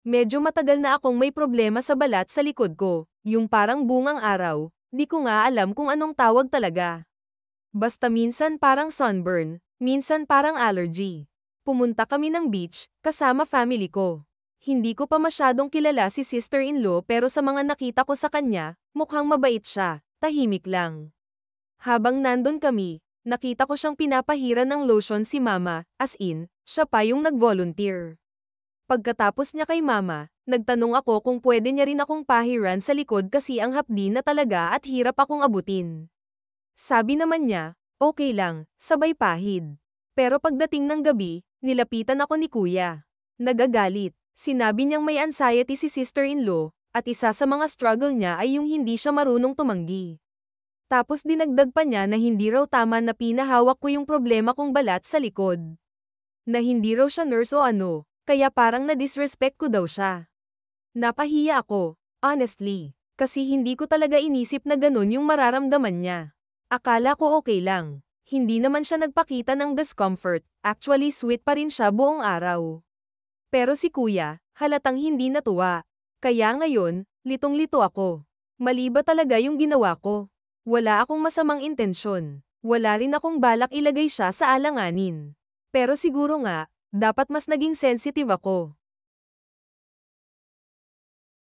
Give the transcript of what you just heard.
Medyo matagal na akong may problema sa balat sa likod ko, yung parang bungang araw, di ko nga alam kung anong tawag talaga. Basta minsan parang sunburn, minsan parang allergy. Pumunta kami ng beach, kasama family ko. Hindi ko pa masyadong kilala si sister-in-law pero sa mga nakita ko sa kanya, mukhang mabait siya, tahimik lang. Habang nandun kami, nakita ko siyang pinapahiran ng lotion si mama, as in, siya pa yung nag-volunteer. Pagkatapos niya kay mama, nagtanong ako kung pwede niya rin akong pahiran sa likod kasi ang hapdi na talaga at hirap akong abutin. Sabi naman niya, okay lang, sabay pahid. Pero pagdating ng gabi, nilapitan ako ni kuya. Nagagalit, sinabi niyang may anxiety si sister-in-law, at isa sa mga struggle niya ay yung hindi siya marunong tumanggi. Tapos dinagdag pa niya na hindi raw tama na pinahawak ko yung problema kong balat sa likod. Na hindi raw siya nurse o ano, kaya parang na-disrespect ko daw siya. Napahiya ako, honestly, kasi hindi ko talaga inisip na ganun yung mararamdaman niya. Akala ko okay lang. Hindi naman siya nagpakita ng discomfort, actually sweet pa rin siya buong araw. Pero si kuya, halatang hindi natuwa. Kaya ngayon, litong-lito ako. Mali ba talaga yung ginawa ko? Wala akong masamang intensyon. Wala rin akong balak ilagay siya sa alanganin. Pero siguro nga, dapat mas naging sensitive ako.